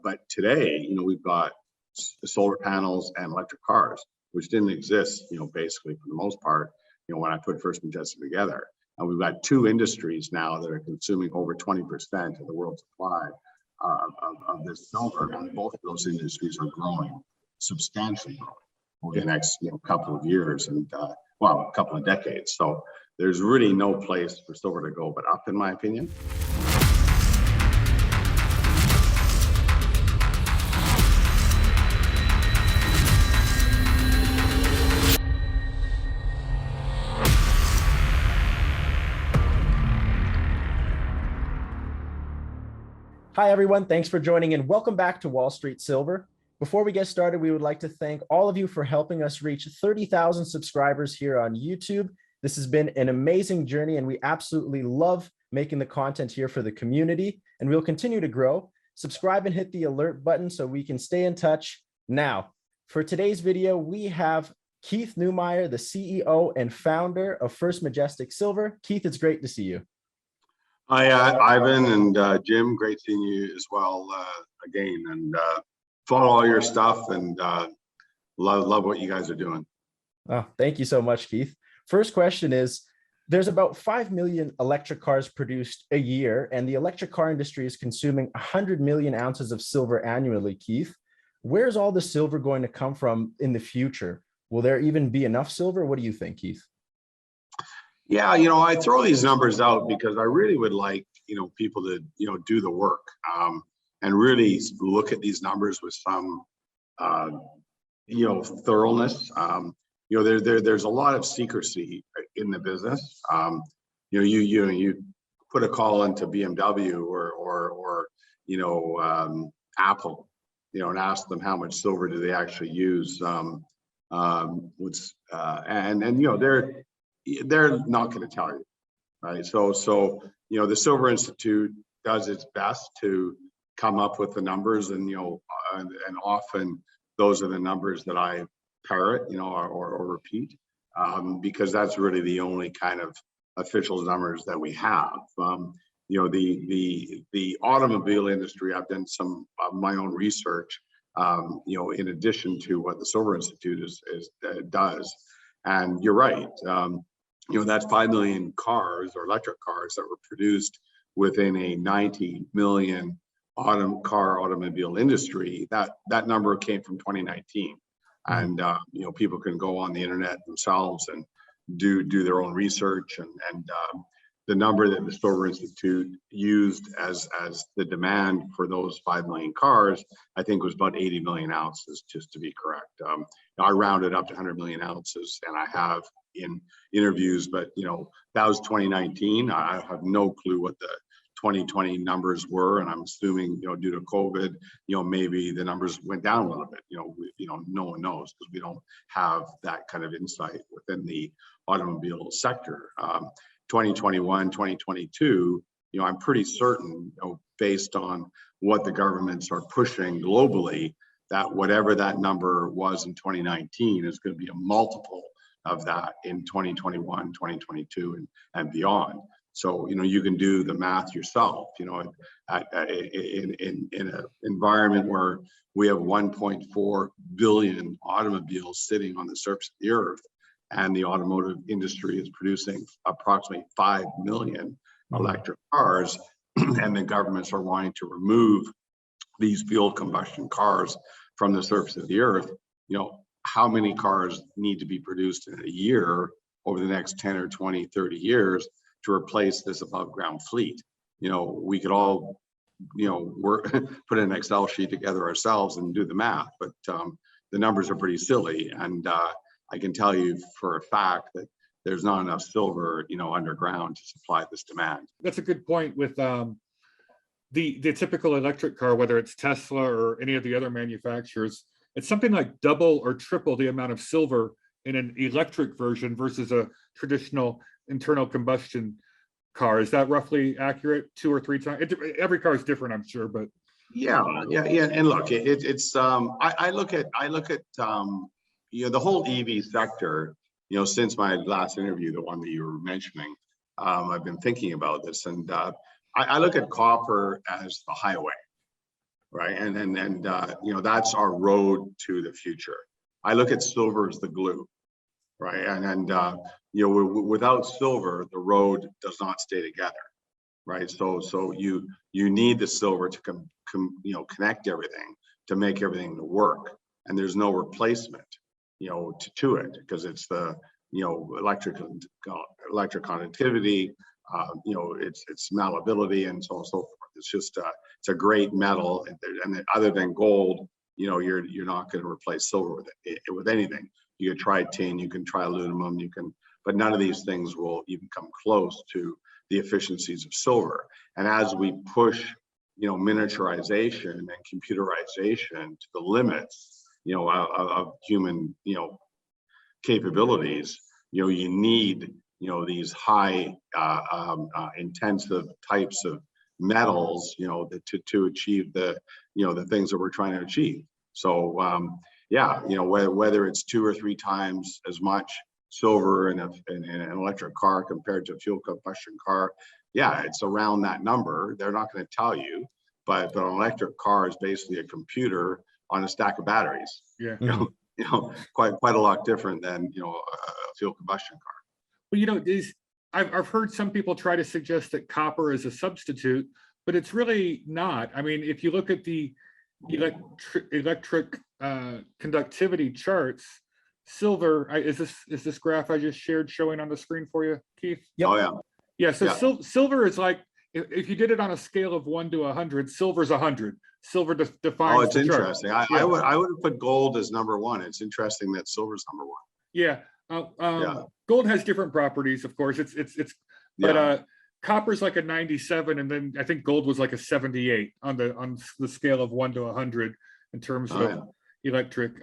but today, we've got solar panels and electric cars, which didn't exist, basically for the most part, when I put First Majestic together. And we've got two industries now that are consuming over 20% of the world's supply of this silver, and both of those industries are growing substantially over the next couple of years and a couple of decades. So there's really no place for silver to go but up, in my opinion. Hi, everyone. Thanks for joining in. Welcome back to Wall Street Silver. Before we get started, we would like to thank all of you for helping us reach 30,000 subscribers here on YouTube. This has been an amazing journey, and we absolutely love making the content here for the community, and we'll continue to grow. Subscribe and hit the alert button so we can stay in touch. Now, for today's video, we have Keith Neumeyer, the CEO and founder of First Majestic Silver. Keith, it's great to see you. Hi, Ivan and Jim. Great seeing you as well again, and follow all your stuff, and love what you guys are doing. Oh, thank you so much, Keith. First question is, there's about 5 million electric cars produced a year, and the electric car industry is consuming 100 million ounces of silver annually, Keith. Where's all the silver going to come from in the future? Will there even be enough silver? What do you think, Keith? Yeah, I throw these numbers out because I really would like, people to, do the work and really look at these numbers with some, thoroughness. There's a lot of secrecy in the business. You put a call into BMW or Apple, and ask them how much silver do they actually use. They're not going to tell you, right? So the Silver Institute does its best to come up with the numbers, and and often those are the numbers that I parrot, or repeat, because that's really the only kind of official numbers that we have. The automobile industry, I've done some of my own research, in addition to what the Silver Institute does, and you're right. That's 5 million cars or electric cars that were produced within a 90 million automobile industry. That number came from 2019, and people can go on the internet themselves and do their own research, and the number that the Silver Institute used as the demand for those 5 million cars, I think, was about 80 million ounces, just to be correct. I rounded up to 100 million ounces, and I have in interviews, but that was 2019. I have no clue what the 2020 numbers were, and I'm assuming due to COVID, maybe the numbers went down a little bit. No one knows, because we don't have that kind of insight within the automobile sector. 2021, 2022, I'm pretty certain, based on what the governments are pushing globally, that whatever that number was in 2019 is going to be a multiple of that in 2021, 2022, and beyond. So, you can do the math yourself, in an environment where we have 1.4 billion automobiles sitting on the surface of the earth, and the automotive industry is producing approximately 5 million electric cars, and the governments are wanting to remove these fuel combustion cars from the surface of the earth. How many cars need to be produced in a year over the next 10 or 20, 30 years to replace this above ground fleet? We could all, work, put an Excel sheet together ourselves and do the math, but the numbers are pretty silly. And I can tell you for a fact that there's not enough silver, underground to supply this demand. That's a good point with the typical electric car, whether it's Tesla or any of the other manufacturers. It's something like double or triple the amount of silver in an electric version versus a traditional internal combustion car. Is that roughly accurate? 2 or 3 times? Every car is different, I'm sure, but yeah. And look, it's I look at the whole EV sector. Since my last interview, the one that you were mentioning, I've been thinking about this, and I look at copper as the highway. right? You know, that's our road to the future. I look at silver as the glue, right? You know, without silver, the road does not stay together, right? So you need the silver to you know, connect everything, to make everything work, and there's no replacement, you know, to it, because it's the, you know, electric conductivity, you know, it's malleability, and so on and so forth. It's just it's a great metal, and other than gold, you know, you're not going to replace silver with anything. You can try tin, you can try aluminum, you can, but none of these things will even come close to the efficiencies of silver. And as we push, you know, miniaturization and computerization to the limits, you know, of human, you know, capabilities, you know, you need, you know, these high intensive types of metals, you know, to achieve the, you know, the things that we're trying to achieve. So yeah, you know, whether it's 2 or 3 times as much silver in an electric car compared to a fuel combustion car, yeah, it's around that number. They're not going to tell you, but an electric car is basically a computer on a stack of batteries. Yeah. You know, quite a lot different than, you know, a fuel combustion car. Well, you know, I've heard some people try to suggest that copper is a substitute, but it's really not. I mean, if you look at the electric conductivity charts, silver is this graph I just shared showing on the screen for you, Keith? Yep. Oh yeah. Yeah. So Yeah. Silver is like, if you did it on a scale of 1 to 100, silver's 100. Silver defines. Oh, it's the chart. interesting. I would have put gold as number 1. It's interesting that silver's number 1. Yeah. Yeah. Gold has different properties, of course. But Yeah. copper's like a 97, and then I think gold was like a 78 on the scale of 1 to 100 in terms of electric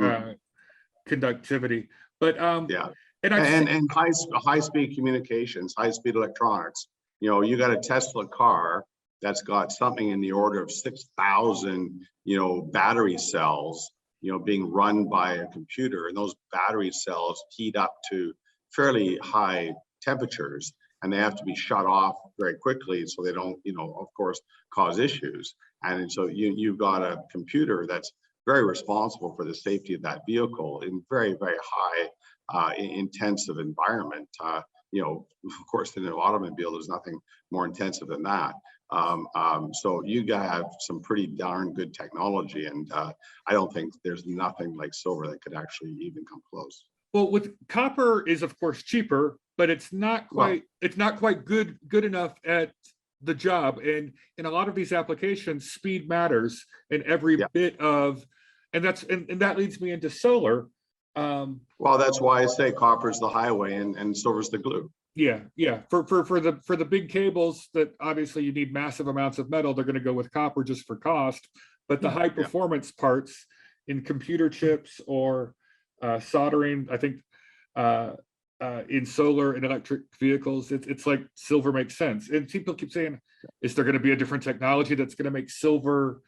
conductivity. But yeah, and high speed communications, high speed electronics. You know, you got a Tesla car that's got something in the order of 6,000, you know, battery cells, you know, being run by a computer, and those battery cells heat up to fairly high temperatures, and they have to be shut off very quickly so they don't, you know, of course, cause issues. And so you've got a computer that's very responsible for the safety of that vehicle in very high intensive environment. You know, of course, in an automobile, there's nothing more intensive than that. So you have some pretty darn good technology, and I don't think there's nothing like silver that could actually even come close. well, with copper is of course cheaper, but it's not quite good enough at the job. And in a lot of these applications, speed matters in every bit of, and that leads me into solar. Well, that's why I say copper's the highway and silver's the glue. Yeah. For the big cables that obviously you need massive amounts of metal, they're going to go with copper just for cost. But the high performance parts in computer chips or soldering, I think in solar and electric vehicles, it's like silver makes sense. And people keep saying, is there going to be a different technology that's going to make silver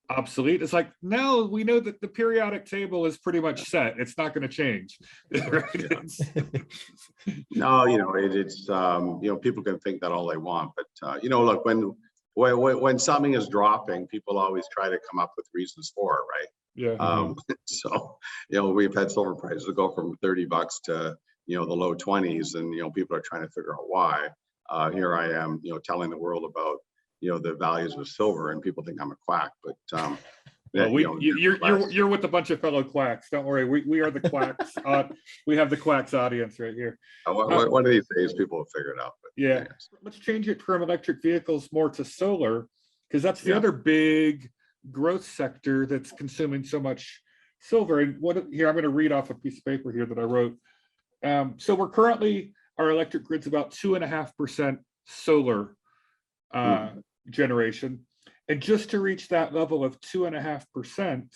obsolete? It's like, no, we know that the periodic table is pretty much set. It's not going to change. No, you know, it's you know, people can think that all they want, but you know, look, when something is dropping, people always try to come up with reasons for it, right? Yeah. So, you know, we've had silver prices go from $30 to, you know, the low 20s, and, you know, people are trying to figure out why. Here I am, you know, telling the world about, you know, the values of silver, and people think I'm a quack, but well, you know, you're with a bunch of fellow quacks. Don't worry, we are the quacks. We have the quacks audience right here. One of these days people will figure it out. But yeah, let's change it from electric vehicles more to solar, because that's the other big growth sector that's consuming so much silver. And here, I'm going to read off a piece of paper here that I wrote. So we're currently, our electric grid's about 2.5% solar generation. And just to reach that level of 2.5%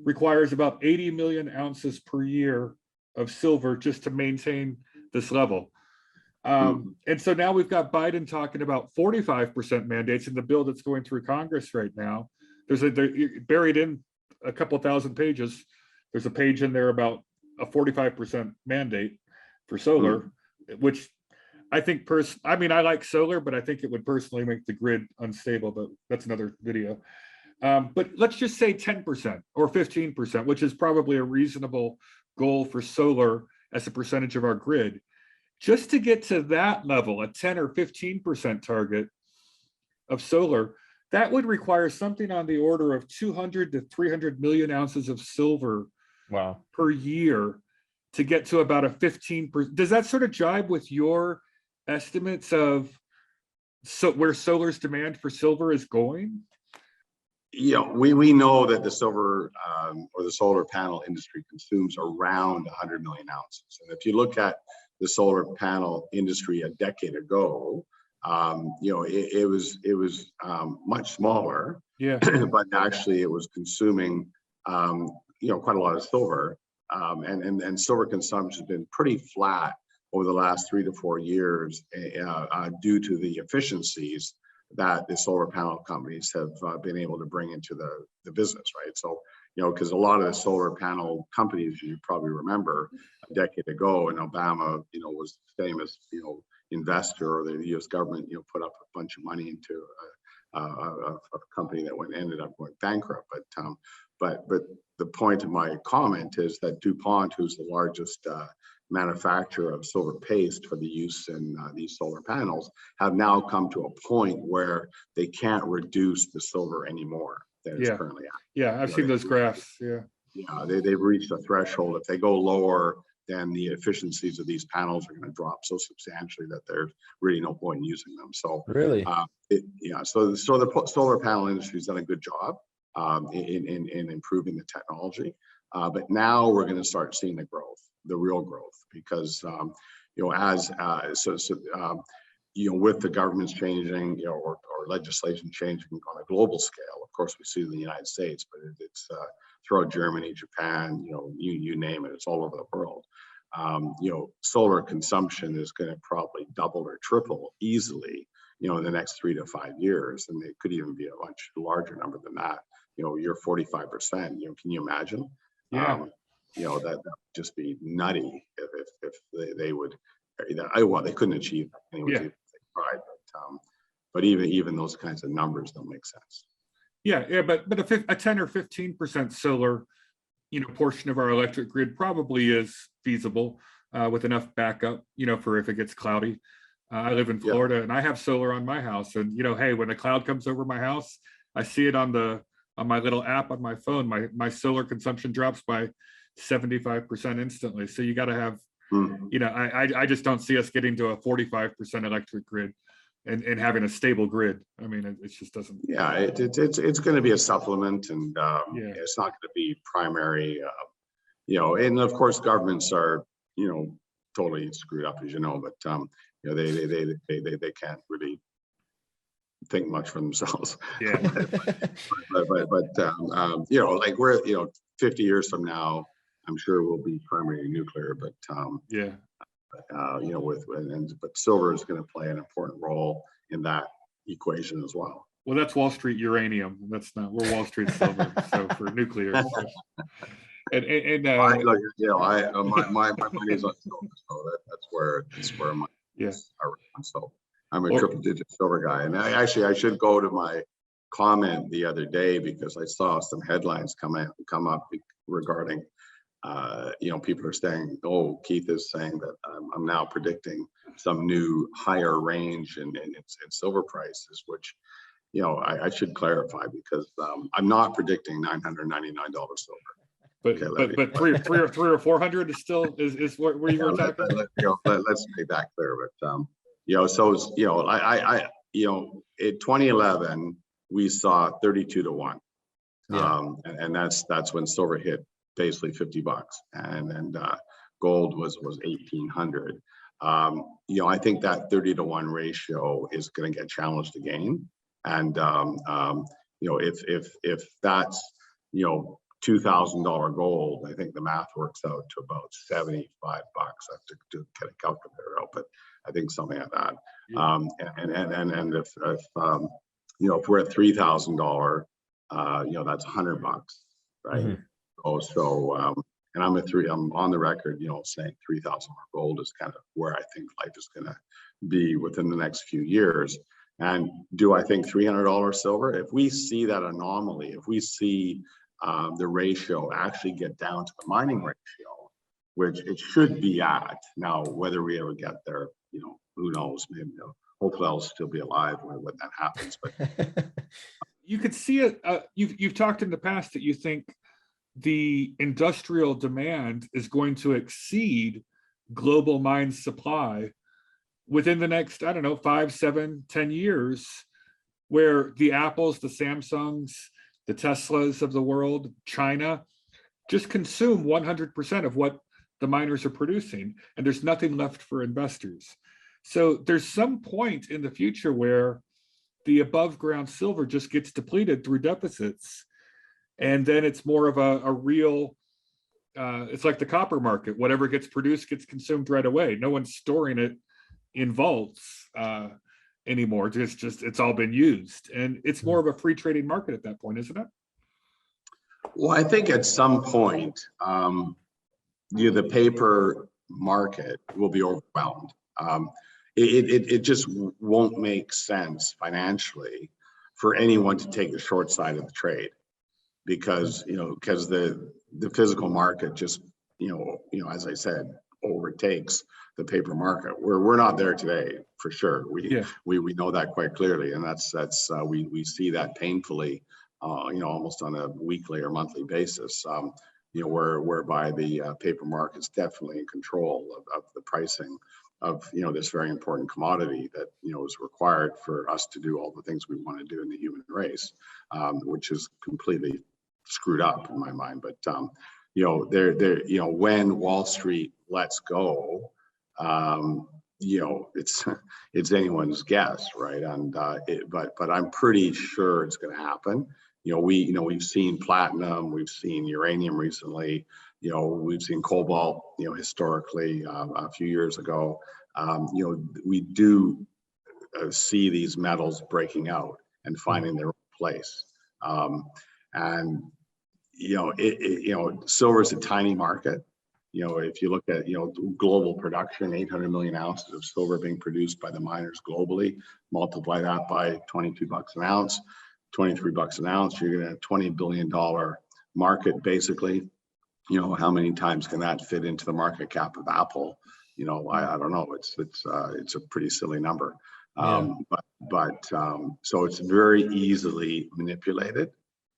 requires about 80 million ounces per year of silver just to maintain this level. And so now we've got Biden talking about 45% mandates in the bill that's going through Congress right now. There's buried in a couple thousand pages. There's a page in there about a 45% mandate for solar, which I think I mean, I like solar, but I think it would personally make the grid unstable, but that's another video. But let's just say 10% or 15%, which is probably a reasonable goal for solar as a percentage of our grid. Just to get to that level, a 10 or 15% target of solar, that would require something on the order of 200 to 300 million ounces of silver Wow. per year to get to about a 15%. Does that sort of jibe with your estimates of where solar's demand for silver is going? We know that the silver or the solar panel industry consumes around 100 million ounces. And if you look at the solar panel industry a decade ago, it was much smaller. Yeah. But actually it was consuming quite a lot of silver, and silver consumption has been pretty flat over the last 3 to 4 years due to the efficiencies that the solar panel companies have been able to bring into the business, right? So, because a lot of the solar panel companies, you probably remember a decade ago in Obama, was famous, investor, or the U.S. government, put up a bunch of money into a company that ended up going bankrupt. But the point of my comment is that DuPont, who's the largest manufacturer of silver paste for the use in these solar panels, have now come to a point where they can't reduce the silver anymore than it's currently at. Yeah, I've seen those graphs. Yeah, they've reached a threshold. If they go lower, then the efficiencies of these panels are going to drop so substantially that there's really no point in using them. So really, so the solar panel industry has done a good job in improving the technology, but now we're going to start seeing the real growth, because with the governments changing, or legislation changing on a global scale. Of course, we see it in the United States, but it's throughout Germany, Japan, you name it, it's all over the world. Solar consumption is going to probably double or triple easily, in the next 3 to 5 years, and it could even be a much larger number than that. You're 45%. Can you imagine? Yeah. That would just be nutty if they would. Well, they couldn't achieve that anyway. If they tried, but even those kinds of numbers don't make sense. Yeah, but a 10 or 15% solar, portion of our electric grid probably is feasible with enough backup, for if it gets cloudy. I live in Florida, and I have solar on my house, and hey, when a cloud comes over my house, I see it on my little app on my phone. My solar consumption drops by 75% instantly. So you got to have, I just don't see us getting to a 45% electric grid and having a stable grid. I mean, it just doesn't. Yeah, it's going to be a supplement, and it's not going to be primary. And of course, governments are totally screwed up, as you know. But they can't really think much for themselves. Yeah. Like we're 50 years from now, I'm sure we'll be primary nuclear, but but silver is going to play an important role in that equation as well. Well, that's Wall Street uranium. That's not. We're Wall Street silver. So for nuclear. So. And my money's on silver, so that's where my are. So I'm a triple-digit silver guy, and I should go to my comment the other day, because I saw some headlines come up regarding. People are saying, "Oh, Keith is saying that I'm now predicting some new higher range in silver prices," which, I should clarify, because I'm not predicting $999 silver. But three or 400 is still is where you were talking. Let's make that clear. But in 2011 we saw 32 to 1, and that's when silver hit basically $50, and gold was 1,800. I think that 30 to 1 ratio is going to get challenged again, and if that's $2,000 gold, I think the math works out to about $75. I have to get a calculator out, but I think something like that. And if we're at $3,000, that's $100, right? Mm-hmm. And I'm on the record, saying $3,000 gold is kind of where I think life is going to be within the next few years. And do I think $300 silver? If we see that anomaly, if we see the ratio actually get down to the mining ratio, which it should be at. Now, whether we ever get there, who knows? Maybe, hopefully I'll still be alive when that happens. But you could see it. You've talked in the past that you think the industrial demand is going to exceed global mine supply within the next, I don't know, 5, 7, 10 years, where the Apples, the Samsungs, the Teslas of the world, China, just consume 100% of what the miners are producing, and there's nothing left for investors. So there's some point in the future where the above ground silver just gets depleted through deficits. And then it's more of a real, it's like the copper market. Whatever gets produced gets consumed right away. No one's storing it in vaults anymore. It's all been used. And it's more of a free trading market at that point, isn't it? Well, I think at some point, the paper market will be overwhelmed. It just won't make sense financially for anyone to take the short side of the trade, because the physical market just as I said, overtakes the paper market. We're not there today for sure. We know that quite clearly, and that's we see that painfully, almost on a weekly or monthly basis. Whereby the paper market's definitely in control of the pricing of this very important commodity that is required for us to do all the things we want to do in the human race, which is completely screwed up in my mind. But when Wall Street lets go, it's anyone's guess, right? And but I'm pretty sure it's going to happen. We've seen platinum, we've seen uranium recently, we've seen cobalt, historically a few years ago. We do see these metals breaking out and finding their place. And silver is a tiny market. If you look at global production, 800 million ounces of silver being produced by the miners globally, multiply that by $22 an ounce. $23 an ounce, you're gonna have $20 billion market basically. How many times can that fit into the market cap of Apple? I don't know. It's a pretty silly number. Yeah. So it's very easily manipulated.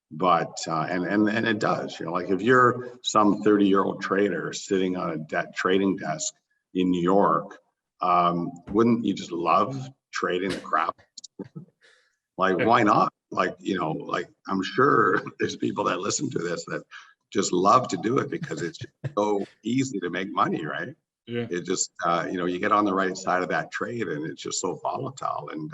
But and it does. Like if you're some 30-year-old trader sitting on a debt trading desk in New York, wouldn't you just love trading the crap? Like, why not? Like I'm sure there's people that listen to this that just love to do it because it's just so easy to make money, right? Yeah. It just you get on the right side of that trade and it's just so volatile. And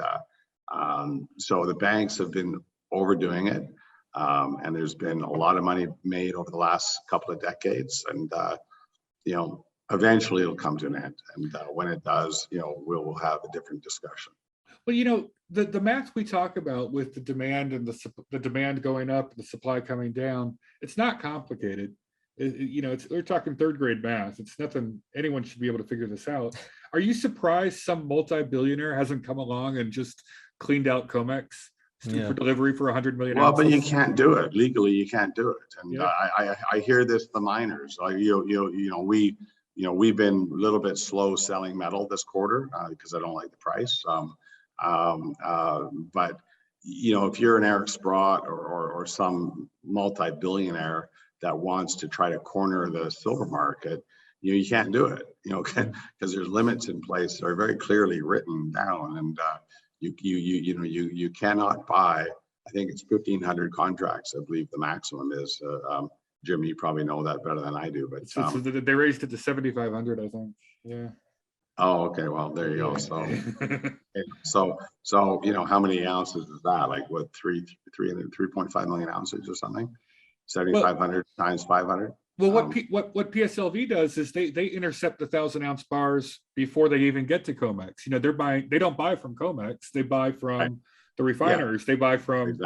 so the banks have been overdoing it, and there's been a lot of money made over the last couple of decades, and eventually it'll come to an end. And when it does, we'll have a different discussion. Well, the math we talk about with the demand and the demand going up, the supply coming down, it's not complicated. We're talking third grade math. It's nothing, anyone should be able to figure this out. Are you surprised some multi-billionaire hasn't come along and just cleaned out Comex for delivery for 100 million ounces? Well, but you can't do it legally. You can't do it. And Yeah. I hear this, the miners, we've been a little bit slow selling metal this quarter because I don't like the price. But if you're an Eric Sprott or some multi-billionaire that wants to try to corner the silver market, you can't do it, because there's limits in place that are very clearly written down, and you cannot buy. I think it's 1,500 contracts, I believe the maximum is. Jim, you probably know that better than I do, but so they raised it to 7,500, I think. Yeah. Oh, okay. Well, there you go. So how many ounces is that? Like what, 3.5 million ounces or something? 7,500 times 500. Well, what PSLV does is they intercept the 1,000-ounce bars before they even get to Comex. They don't buy from Comex. They buy from the refiners. Yeah. They buy from,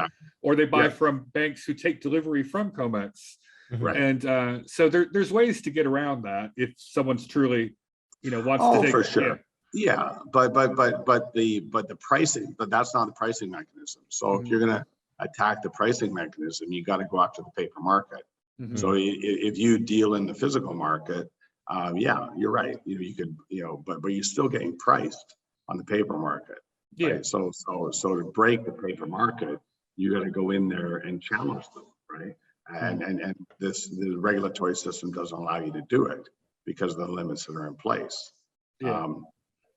or they buy from banks who take delivery from Comex. Right. And so there's ways to get around that if someone's truly, wants to take. For sure. Yeah, but the pricing, but that's not the pricing mechanism. So if you're gonna attack the pricing mechanism, you got to go after the paper market. So if you deal in the physical market, yeah, you're right. You could, but you're still getting priced on the paper market. Yeah. Right? So to break the paper market, you got to go in there and challenge them, right? And the regulatory system doesn't allow you to do it because of the limits that are in place. Yeah.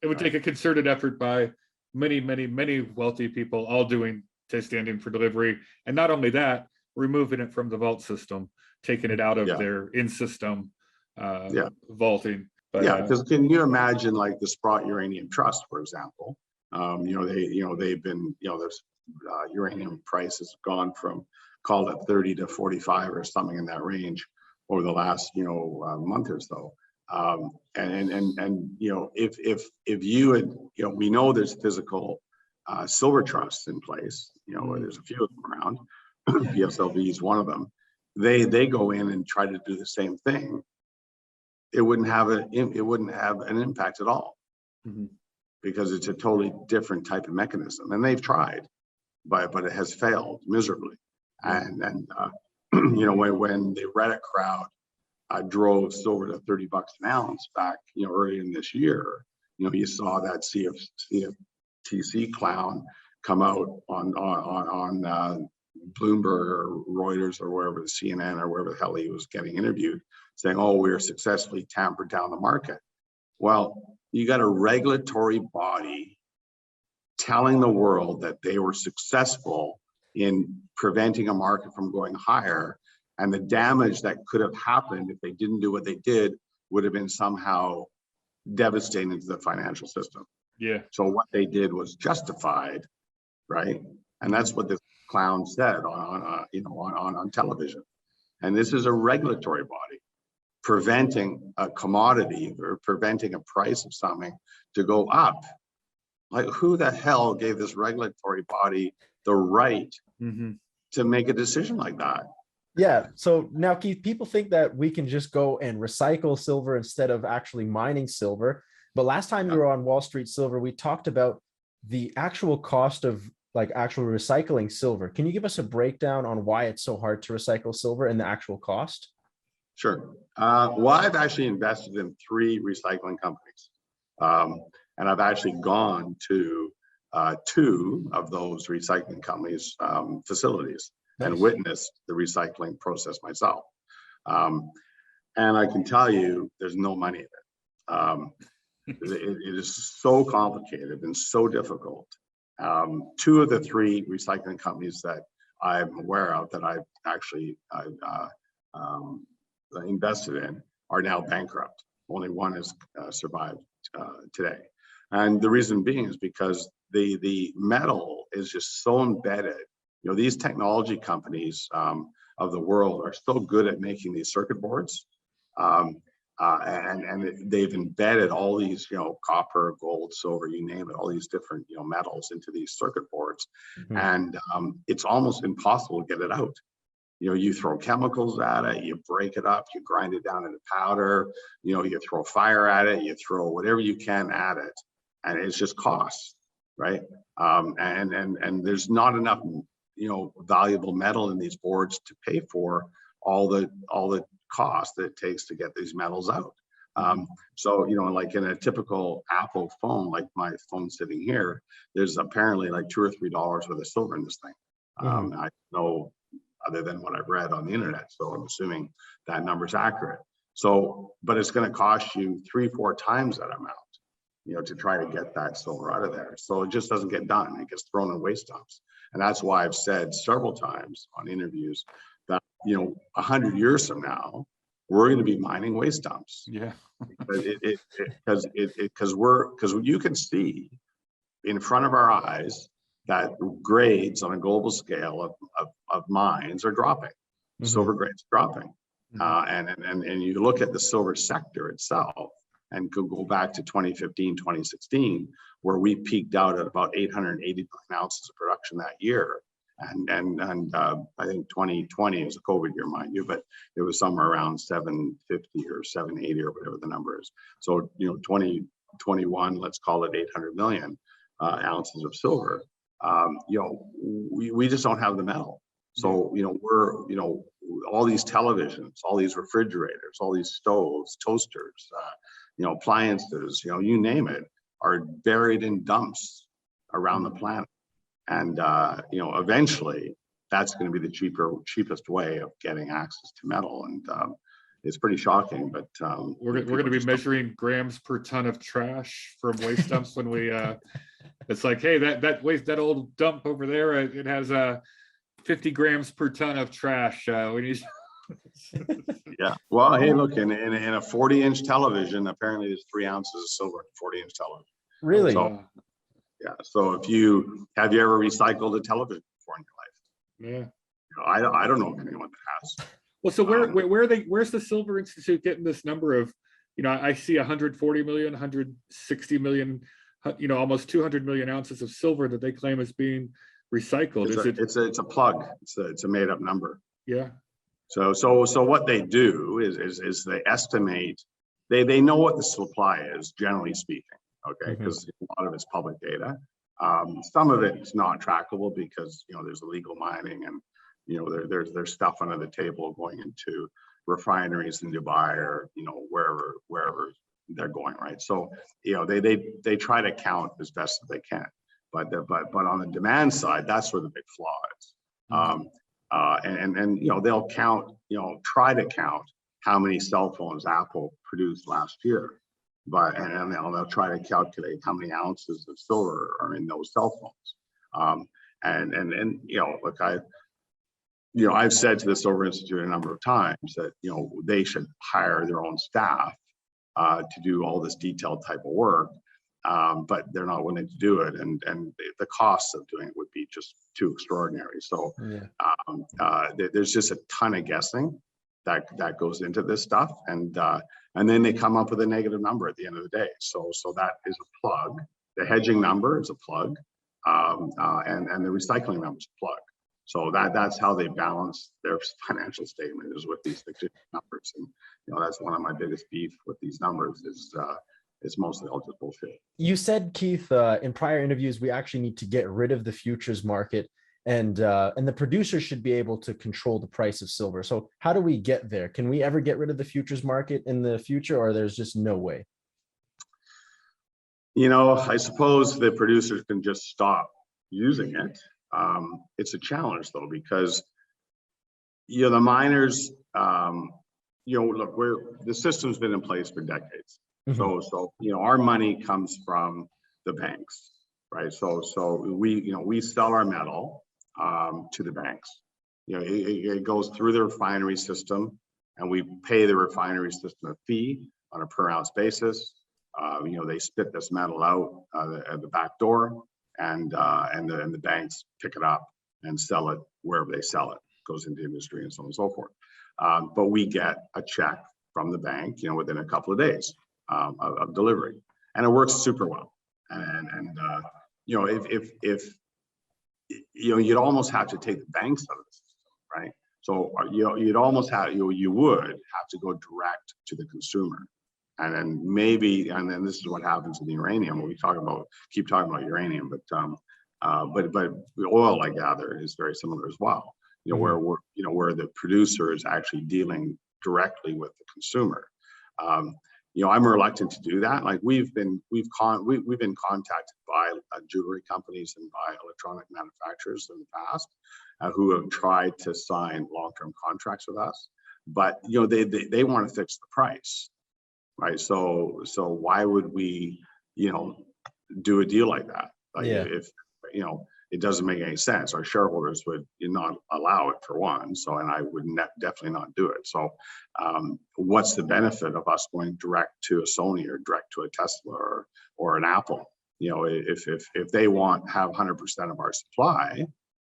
It would take a concerted effort by many, many, many wealthy people, all doing standing for delivery. And not only that, removing it from the vault system, taking it out of their in-system vaulting. But, because can you imagine like the Sprott Uranium Trust, for example? They've been, there's uranium prices gone from, call it 30 to 45 or something in that range over the last, month or so. If you had, we know there's physical silver trusts in place, there's a few of them around. PSLV is one of them. They go in and try to do the same thing. It wouldn't have an impact at all, because it's a totally different type of mechanism, and they've tried, but it has failed miserably. And when the Reddit crowd drove silver to $30 an ounce back, early in this year, you saw that CFTC clown come out on Bloomberg or Reuters or wherever, the CNN or wherever the hell he was getting interviewed, saying, "Oh, we're successfully tampered down the market." Well, you got a regulatory body telling the world that they were successful in preventing a market from going higher, and the damage that could have happened if they didn't do what they did would have been somehow devastating to the financial system. Yeah. So what they did was justified, right? And that's what this clown said on television. And this is a regulatory body preventing a commodity or preventing a price of something to go up. Like, who the hell gave this regulatory body the right to make a decision like that? Yeah. So now, Keith, people think that we can just go and recycle silver instead of actually mining silver. But last time you were on Wall Street Silver, we talked about the actual cost of like actual recycling silver. Can you give us a breakdown on why it's so hard to recycle silver and the actual cost? Sure. Well, I've actually invested in 3 recycling companies. And I've actually gone to 2 of those recycling companies' facilities. Nice. And witnessed the recycling process myself. And I can tell you, there's no money in it. It is so complicated and so difficult. 2 of the 3 recycling companies that I'm aware of that I've actually invested in are now bankrupt. Only one has survived today. And the reason being is because the metal is just so embedded. These technology companies of the world are so good at making these circuit boards, and they've embedded all these, copper, gold, silver, you name it, all these different, metals into these circuit boards, and it's almost impossible to get it out. You throw chemicals at it, you break it up, you grind it down into powder, you throw fire at it, you throw whatever you can at it, and it's just costs, right? And there's not enough valuable metal in these boards to pay for all the cost that it takes to get these metals out. So, like in a typical Apple phone, like my phone sitting here, there's apparently like $2 or $3 worth of silver in this thing. I know, other than what I've read on the internet, so I'm assuming that number's accurate. So, but it's going to cost you 3-4 times that amount, to try to get that silver out of there. So it just doesn't get done. It gets thrown in waste dumps. And that's why I've said several times on interviews that, 100 years from now, we're going to be mining waste dumps. Yeah. Because you can see in front of our eyes that grades on a global scale of mines are dropping. Silver grades dropping. And you look at the silver sector itself, and could go back to 2015, 2016, where we peaked out at about 880 million ounces of production that year. And I think 2020 is a COVID year, mind you, but it was somewhere around 750 or 780 or whatever the number is. So, 21, let's call it 800 million ounces of silver. You know, we just don't have the metal. So, you know, we're, you know, all these televisions, all these refrigerators, all these stoves, toasters, you know, appliances, you know, you name it, are buried in dumps around the planet. And, you know, eventually that's going to be the cheapest way of getting access to metal. And it's pretty shocking, but we're going to be measuring grams per ton of trash from waste dumps when we, it's like, hey, that old dump over there, it has 50 grams per ton of trash. We need. Yeah. Well, hey, look, in a 40-inch television, apparently there's 3 ounces of silver in a 40-inch television. Really? So, yeah. So have you ever recycled a television before in your life? Yeah. You know, I don't know of anyone that has. Well, so where's the Silver Institute getting this number of, you know, I see 140 million, 160 million, you know, almost 200 million ounces of silver that they claim is being recycled. It's a plug. It's a made up number. Yeah. So what they do is they estimate, they know what the supply is, generally speaking, okay, because a lot of it's public data. Some of it's not trackable because, you know, there's illegal mining and, you know, there's stuff under the table going into refineries in Dubai or, you know, wherever they're going, right? So, you know, they try to count as best as they can, but on the demand side, that's where the big flaw is. And you know, they'll count, you know, try to count how many cell phones Apple produced last year, and they'll try to calculate how many ounces of silver are in those cell phones. And you know, look, I've said to the Silver Institute a number of times that, you know, they should hire their own staff to do all this detailed type of work, but they're not willing to do it, and the costs of doing it would be just too extraordinary. So there's just a ton of guessing that goes into this stuff, and then they come up with a negative number at the end of the day. So that is a plug. The hedging number is a plug, and the recycling number is a plug. So that's how they balance their financial statement, is with these fictitious numbers. And, you know, that's one of my biggest beef with these numbers is it's mostly all just bullshit. You said, Keith, in prior interviews, we actually need to get rid of the futures market, and the producers should be able to control the price of silver. So how do we get there? Can we ever get rid of the futures market in the future, or there's just no way? You know, I suppose the producers can just stop using it. It's a challenge though, because, you know, the miners, you know, look, the system's been in place for decades. So, you know, our money comes from the banks, right? So we sell our metal to the banks. You know, it goes through the refinery system, and we pay the refinery system a fee on a per ounce basis. You know, they spit this metal out at the back door, and the banks pick it up and sell it wherever they sell it. It goes into industry and so on and so forth. But we get a check from the bank, you know, within a couple of days of delivery, and it works super well. And you know, if you know, you'd almost have to take the banks out of the system, right? So you'd almost have, you would have to go direct to the consumer. And then this is what happens in the uranium. We keep talking about uranium, but the oil, I gather, is very similar as well. You know, where the producer is actually dealing directly with the consumer. You know, I'm reluctant to do that. Like we've been contacted by jewelry companies and by electronic manufacturers in the past who have tried to sign long-term contracts with us, but you know, they want to fix the price. Right. So why would we, you know, do a deal like that? Like if, you know, it doesn't make any sense. Our shareholders would not allow it, for one. So, and I would definitely not do it. So what's the benefit of us going direct to a Sony or direct to a Tesla or an Apple? You know, if they have 100% of our supply,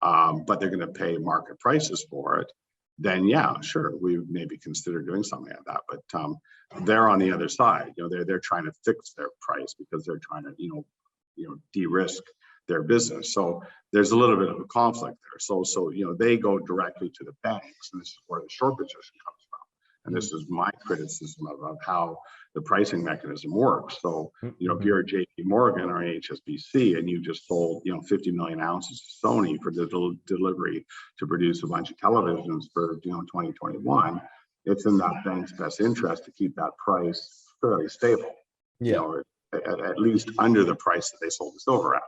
but they're going to pay market prices for it, then yeah, sure, we would maybe consider doing something like that. But they're on the other side. You know, they're trying to fix their price because they're trying to, you know, de-risk their business. So there's a little bit of a conflict there. So you know, they go directly to the banks, and this is where the short position comes from. And this is my criticism of how the pricing mechanism works. So, you know, if you're a JP Morgan or an HSBC and you just sold, you know, 50 million ounces to Sony for the delivery to produce a bunch of televisions for, you know, 2021, it's in that bank's best interest to keep that price fairly stable. You know, at least under the price that they sold the silver at,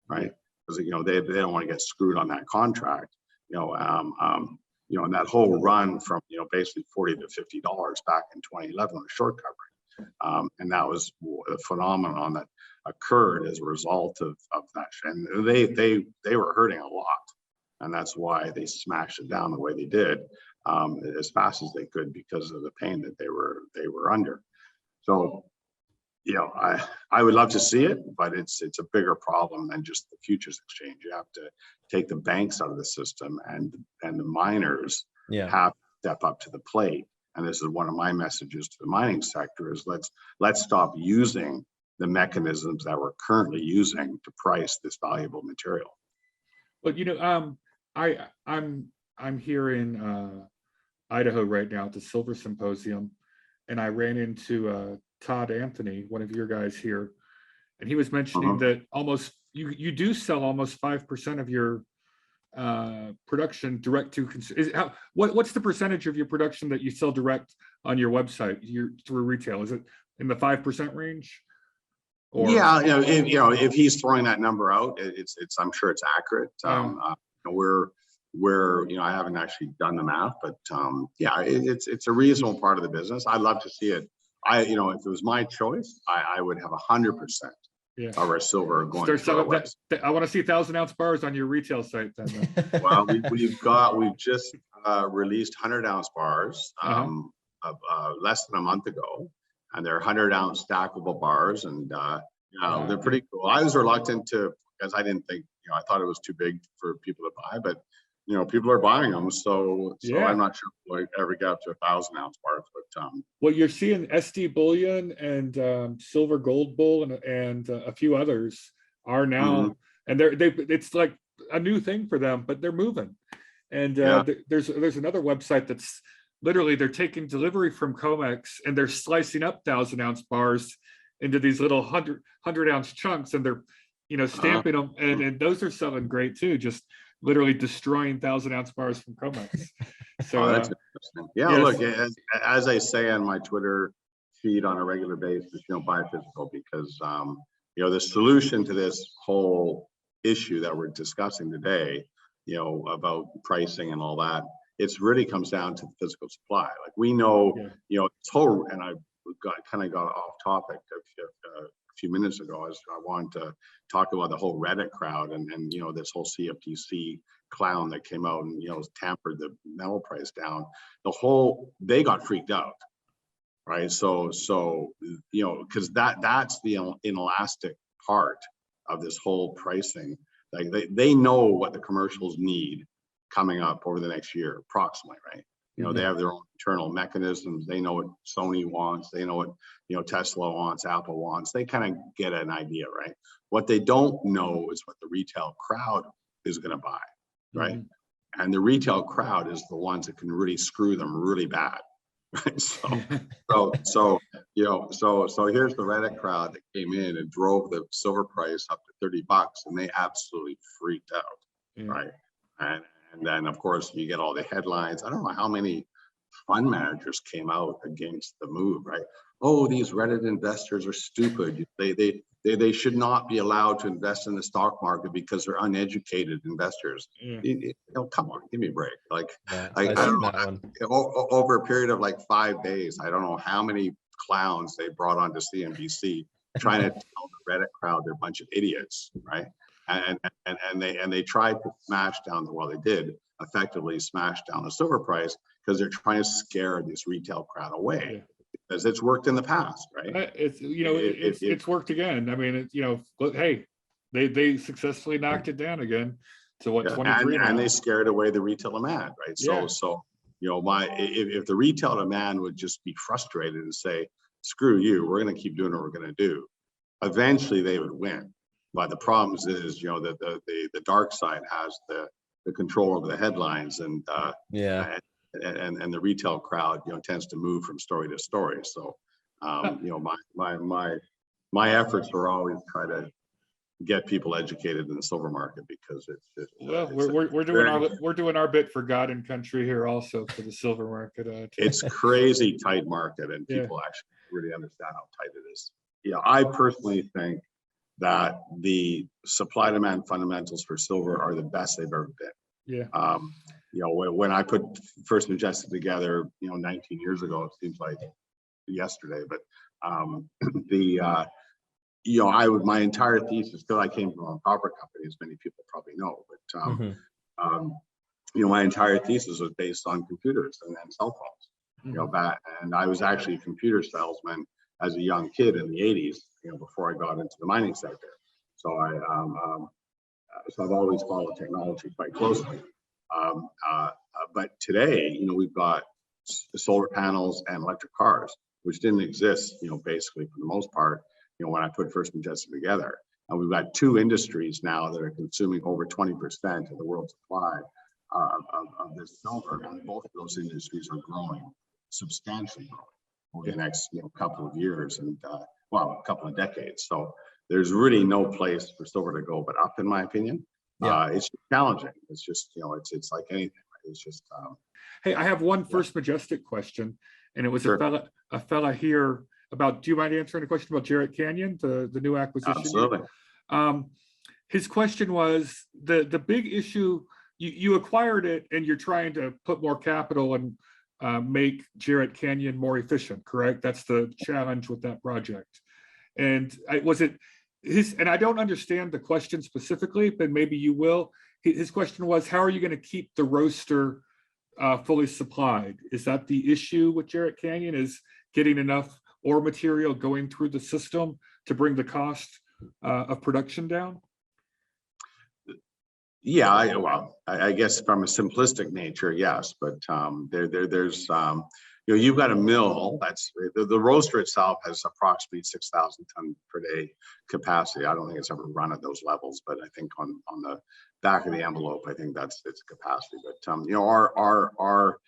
right? Because, you know, they don't want to get screwed on that contract. You know, and that whole run from, you know, basically $40 to $50 back in 2011 was short covering. And that was a phenomenon that occurred as a result of that. And they were hurting a lot. And that's why they smashed it down the way they did, as fast as they could, because of the pain that they were under. So, you know, I would love to see it, but it's a bigger problem than just the futures exchange. You have to take the banks out of the system, and the miners have to step up to the plate. And this is one of my messages to the mining sector: is let's stop using the mechanisms that we're currently using to price this valuable material. Well, you know, I'm here in Idaho right now at the Silver Symposium, and I ran into Todd Anthony, one of your guys here, and he was mentioning that almost you do sell almost 5% of your production direct to consumer. What's the percentage of your production that you sell direct on your website, through retail? Is it in the 5% range? Or? Yeah, if he's throwing that number out, it's I'm sure it's accurate. We're I haven't actually done the math, but yeah, it's a reasonable part of the business. I'd love to see it. If it was my choice, I would have 100% of our silver going to our website. I want to see 1,000-ounce bars on your retail site then. Well, we've just released 100-ounce bars less than a month ago, and they're 100-ounce stackable bars, and they're pretty cool. I was reluctant to, because I didn't think, I thought it was too big for people to buy, but people are buying them, so I'm not sure if we'll ever get up to 1,000-ounce bars. But well, you're seeing SD Bullion and Silver Gold Bull and a few others are now, and it's like a new thing for them, but they're moving. And there's another website that's literally, they're taking delivery from Comex and they're slicing up 1,000-ounce bars into these little 100-ounce chunks, and they're stamping them, and those are selling great too. Just literally destroying 1,000-ounce bars from Comex. So that's interesting. Yeah, yes. Look, as I say on my Twitter feed on a regular basis, buy physical, because the solution to this whole issue that we're discussing today, about pricing and all that, it's really comes down to the physical supply. Like we know, total, and I got off topic a few minutes ago, as I wanted to talk about the whole Reddit crowd and this whole CFTC clown that came out and tampered the metal price down. They got freaked out, right? So because that's the inelastic part of this whole pricing. Like they know what the commercials need coming up over the next year, approximately, right? They have their own internal mechanisms. They know what Sony wants. They know what Tesla wants, Apple wants. They kind of get an idea, right? What they don't know is what the retail crowd is going to buy, right? And the retail crowd is the ones that can really screw them really bad, right? So here's the Reddit crowd that came in and drove the silver price up to $30, and they absolutely freaked out, right? And then, of course, you get all the headlines. I don't know how many fund managers came out against the move, right? Oh, these Reddit investors are stupid. They should not be allowed to invest in the stock market because they're uneducated investors. Come on, give me a break. Like, I don't know, over a period of like 5 days, I don't know how many clowns they brought onto CNBC trying to tell the Reddit crowd they're a bunch of idiots, right? And they tried to smash down they did effectively smash down the silver price because they're trying to scare this retail crowd away, because it's worked in the past, right? It's worked again. I mean, hey, they successfully knocked it down again to what, 23 now. And they scared away the retail demand, right? So if the retail demand would just be frustrated and say, screw you, we're going to keep doing what we're going to do, eventually they would win. But the problem is, the dark side has the control over the headlines, and and the retail crowd, tends to move from story to story. So, my efforts are always try to get people educated in the silver market, because it's just well, we're doing our bit for God and country here also for the silver market. It's crazy tight market, and people actually really understand how tight it is. I personally think that the supply demand fundamentals for silver are the best they've ever been. When I put First Majestic together, 19 years ago, it seems like yesterday, but my entire thesis, still I came from a copper company, as many people probably know, but my entire thesis was based on computers and cell phones. And I was actually a computer salesman as a young kid in the 80s, before I got into the mining sector. So I've always followed technology quite closely. But today, we've got solar panels and electric cars, which didn't exist, basically for the most part, when I put First Majestic together. And we've got two industries now that are consuming over 20% of the world's supply of this silver, and both of those industries are growing, substantially growing over the next couple of years, and a couple of decades. So there's really no place for silver to go but up, in my opinion. It's challenging. It's just it's like anything. Right? It's just. Hey, I have one First Majestic question, and it was a fella here about. Do you mind answering a question about Jarrett Canyon, the new acquisition? Absolutely. His question was the big issue. You acquired it, and you're trying to put more capital and make Jarrett Canyon more efficient. Correct? That's the challenge with that project. And and I don't understand the question specifically, but maybe you will. His question was, how are you going to keep the roaster fully supplied? Is that the issue with Jarrett Canyon, is getting enough ore material going through the system to bring the cost of production down? Yeah, I guess from a simplistic nature, yes, but there's you've got a mill that's the roaster itself has approximately 6,000 ton per day capacity. I don't think it's ever run at those levels, but I think on the back of the envelope, I think that's its capacity. But our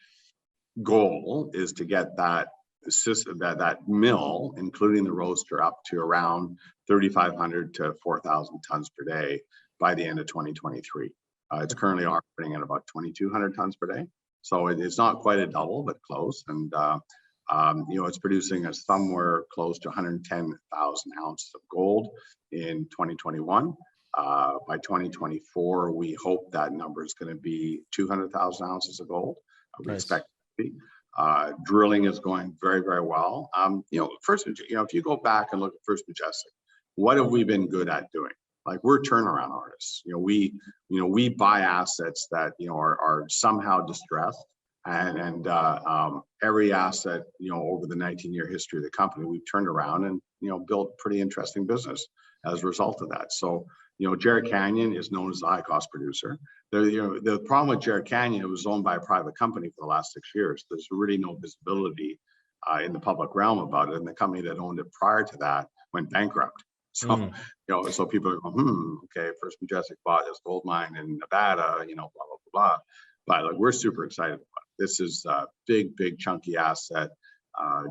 goal is to get that system, that mill, including the roaster, up to around 3,500 to 4,000 tons per day by the end of 2023. It's currently operating at about 2,200 tons per day. So it's not quite a double, but close. And, it's producing somewhere close to 110,000 ounces of gold in 2021. By 2024, we hope that number is going to be 200,000 ounces of gold. We expect it to be. Drilling is going very, very well. First, if you go back and look at First Majestic, what have we been good at doing? Like, we're turnaround artists. We buy assets that are somehow distressed, and every asset over the 19-year history of the company, we've turned around and built pretty interesting business as a result of that. So Jarrett Canyon is known as the high cost producer. The problem with Jarrett Canyon, it was owned by a private company for the last 6 years. There's really no visibility in the public realm about it, and the company that owned it prior to that went bankrupt. So, so people are going, okay, First Majestic bought this gold mine in Nevada, blah, blah, blah, blah. But we're super excited about it. This is a big, big chunky asset.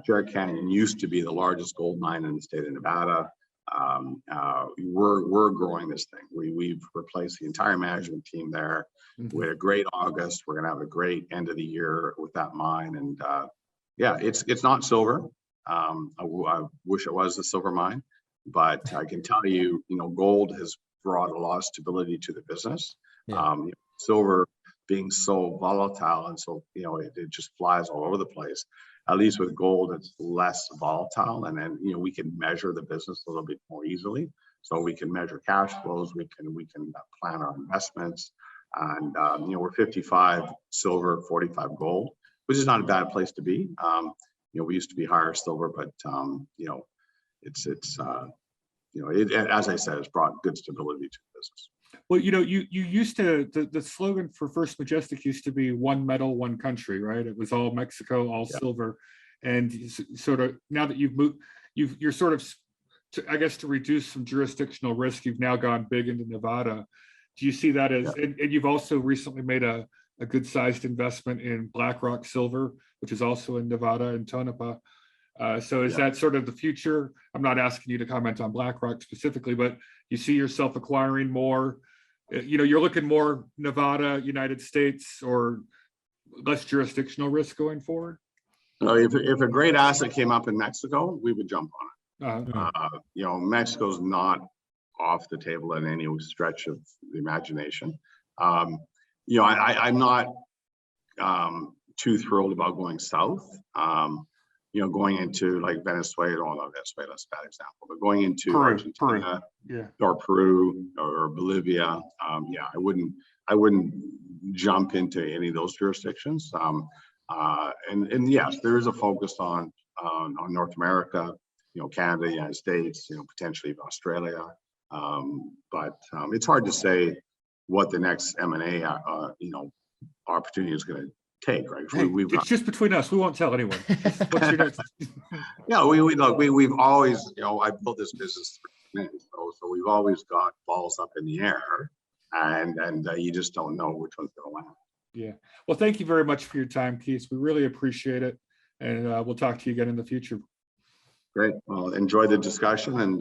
Jarrett Canyon used to be the largest gold mine in the state of Nevada. We're growing this thing. We've replaced the entire management team there. We had a great August. We're going to have a great end of the year with that mine. And it's not silver. I wish it was a silver mine. But I can tell you, gold has brought a lot of stability to the business. Silver being so volatile, and so it just flies all over the place. At least with gold, it's less volatile, and then we can measure the business a little bit more easily. So we can measure cash flows. We can plan our investments, and we're 55 silver, 45 gold, which is not a bad place to be. We used to be higher silver, but as I said, it's brought good stability to the business. Well, you used to, the slogan for First Majestic used to be one metal, one country, right? It was all Mexico, all silver. And sort of now that you've moved, you're sort of, I guess, to reduce some jurisdictional risk, you've now gone big into Nevada. Do you see that as, and you've also recently made a a good sized investment in BlackRock Silver, which is also in Nevada and Tonopah. So is that sort of the future? I'm not asking you to comment on BlackRock specifically, but you see yourself acquiring more, you're looking more Nevada, United States, or less jurisdictional risk going forward? If a great asset came up in Mexico, we would jump on it. Uh, Mexico's not off the table in any stretch of the imagination. I'm not too thrilled about going south. Going into like Venezuela, although Venezuela's a bad example, but going into Argentina or Peru or Bolivia, I wouldn't jump into any of those jurisdictions. And yes, there is a focus on North America, Canada, United States, potentially Australia. But it's hard to say what the next M&A, opportunity is going to take, right? Hey, it's just between us. We won't tell anyone. What's your next? We've always, I built this business for minutes, so we've always got balls up in the air, and you just don't know which one's going to land. Yeah. Well, thank you very much for your time, Keith. We really appreciate it, and we'll talk to you again in the future. Great. Well, enjoy the discussion, and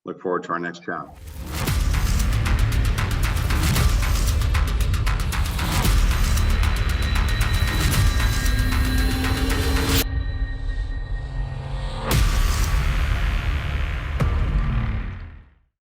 look forward to our next chat.